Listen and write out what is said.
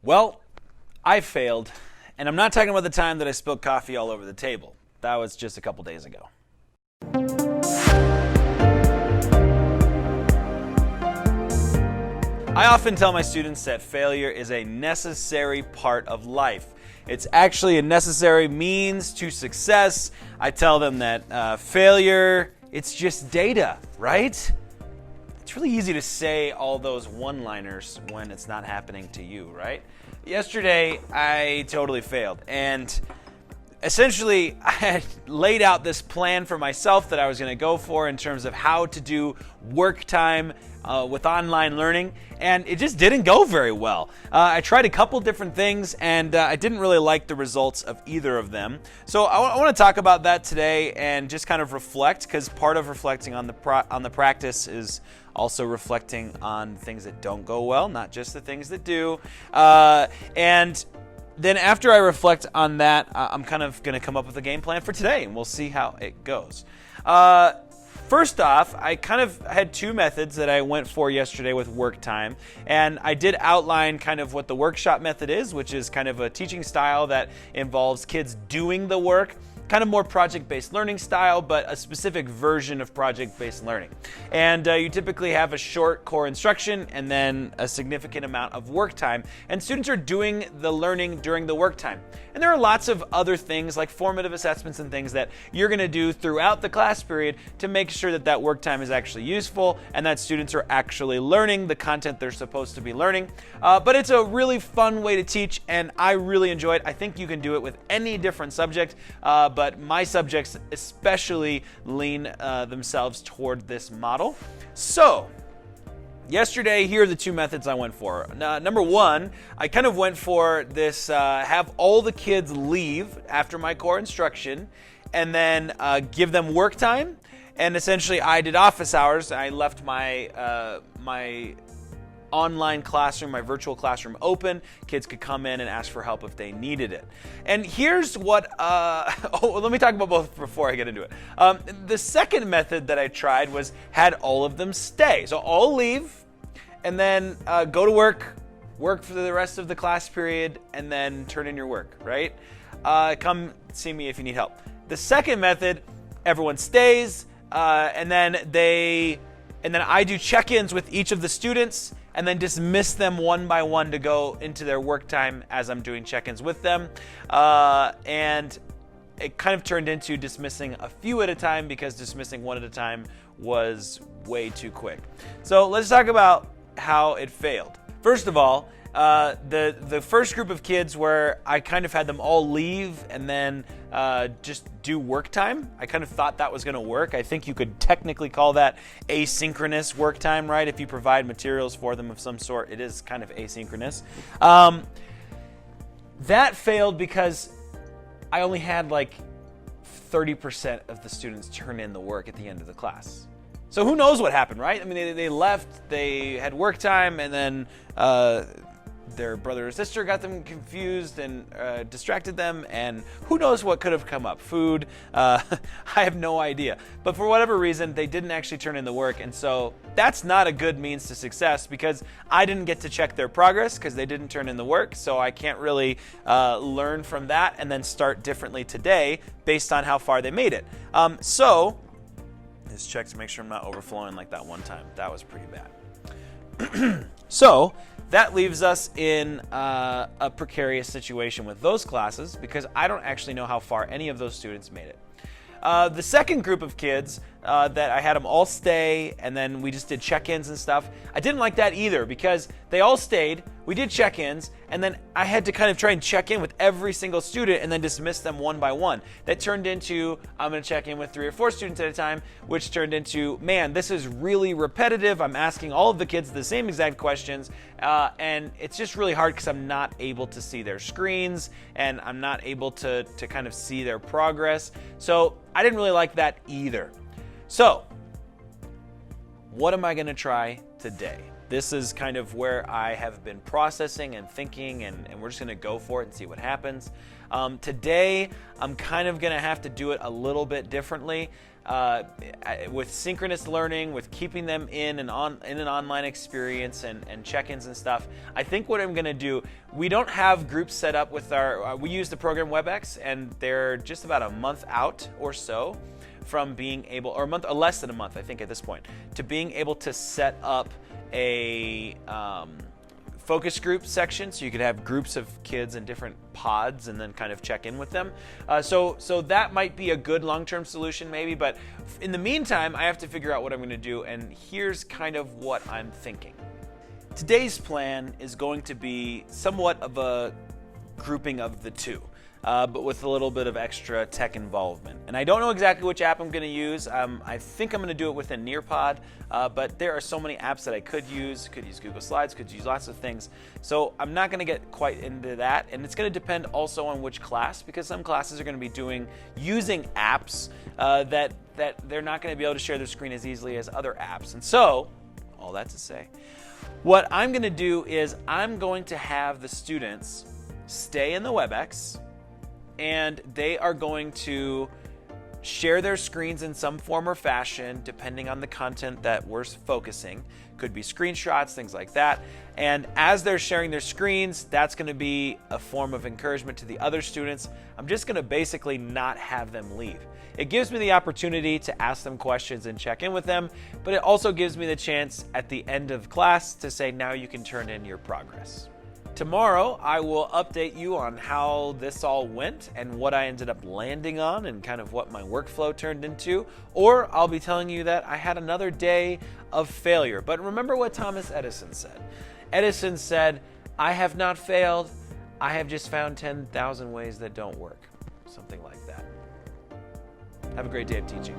Well, I failed, and I'm not talking about the time that I spilled coffee all over the table. That was just a couple days ago. I often tell my students that failure is a necessary part of life. It's actually a necessary means to success. I tell them that failure, it's just data, right? It's really easy to say all those one-liners when it's not happening to you, right? Yesterday, I totally failed. And essentially, I had laid out this plan for myself that I was going to go for in terms of how to do work time with online learning, and it just didn't go very well. I tried a couple different things, and I didn't really like the results of either of them. So I want to talk about that today and just kind of reflect, because part of reflecting on the practice is also reflecting on things that don't go well, not just the things that do. And then after I reflect on that, I'm kind of going to come up with a game plan for today, and we'll see how it goes. First off, I kind of had two methods that I went for yesterday with work time, and I did outline kind of what the workshop method is, which is kind of a teaching style that involves kids doing the work, kind of more project-based learning style, but a specific version of project-based learning. And you typically have a short core instruction and then a significant amount of work time, and students are doing the learning during the work time. And there are lots of other things like formative assessments and things that you're going to do throughout the class period to make sure that that work time is actually useful and that students are actually learning the content they're supposed to be learning. But it's a really fun way to teach, and I really enjoy it. I think you can do it with any different subject, but my subjects especially lean themselves toward this model. So, yesterday, here are the two methods I went for. Number one, I kind of went for this have all the kids leave after my core instruction and then give them work time. And essentially, I did office hours. I left my my online classroom, my virtual classroom open. Kids could come in and ask for help if they needed it. And here's what, let me talk about both before I get into it. The second method that I tried was had all of them stay. So all leave and then go to work for the rest of the class period, and then turn in your work, right? Come see me if you need help. The second method, everyone stays, and then I do check-ins with each of the students and then dismiss them one by one to go into their work time as I'm doing check-ins with them. And it kind of turned into dismissing a few at a time because dismissing one at a time was way too quick. So let's talk about how it failed. First of all, the first group of kids where I kind of had them all leave and then just do work time, I kind of thought that was going to work. I think you could technically call that asynchronous work time, right? If you provide materials for them of some sort, it is kind of asynchronous. That failed because I only had like 30% of the students turn in the work at the end of the class. So who knows what happened, right? I mean, they left, they had work time, and then their brother or sister got them confused and distracted them, and who knows what could have come up. Food, I have no idea. But for whatever reason, they didn't actually turn in the work, and so that's not a good means to success because I didn't get to check their progress because they didn't turn in the work, so I can't really learn from that and then start differently today based on how far they made it. So, just check to make sure I'm not overflowing like that one time. That was pretty bad. So, that leaves us in a precarious situation with those classes because I don't actually know how far any of those students made it. The second group of kids that I had them all stay and then we just did check-ins and stuff, I didn't like that either because they all stayed, we did check-ins, and then I had to kind of try and check in with every single student and then dismiss them one by one. That turned into, I'm going to check in with 3 or 4 students at a time, which turned into, man, this is really repetitive. I'm asking all of the kids the same exact questions, and it's just really hard because I'm not able to see their screens and I'm not able to kind of see their progress. So I didn't really like that either. So, what am I going to try today? This is kind of where I have been processing and thinking, and we're just going to go for it and see what happens. Today, I'm kind of going to have to do it a little bit differently. with synchronous learning, with keeping them in an online experience and check-ins and stuff. I think what I'm going to do, we don't have groups set up with we use the program WebEx, and they're just about a month out or so from being able, or a month, or less than a month, I think at this point, to being able to set up a focus group section, so you could have groups of kids in different pods and then kind of check in with them. So that might be a good long-term solution maybe, but in the meantime, I have to figure out what I'm going to do, and here's kind of what I'm thinking. Today's plan is going to be somewhat of a grouping of the two. But with a little bit of extra tech involvement. And I don't know exactly which app I'm going to use. I think I'm going to do it within Nearpod, but there are so many apps that I could use. Could use Google Slides, could use lots of things. So I'm not going to get quite into that. And it's going to depend also on which class, because some classes are going to be using apps that they're not going to be able to share their screen as easily as other apps. And so, all that to say, what I'm going to do is I'm going to have the students stay in the WebEx, and they are going to share their screens in some form or fashion, depending on the content that we're focusing. Could be screenshots, things like that. And as they're sharing their screens, that's going to be a form of encouragement to the other students. I'm just going to basically not have them leave. It gives me the opportunity to ask them questions and check in with them, but it also gives me the chance at the end of class to say, now you can turn in your progress. Tomorrow, I will update you on how this all went and what I ended up landing on and kind of what my workflow turned into. Or I'll be telling you that I had another day of failure. But remember what Thomas Edison said. Edison said, "I have not failed. I have just found 10,000 ways that don't work." Something like that. Have a great day of teaching.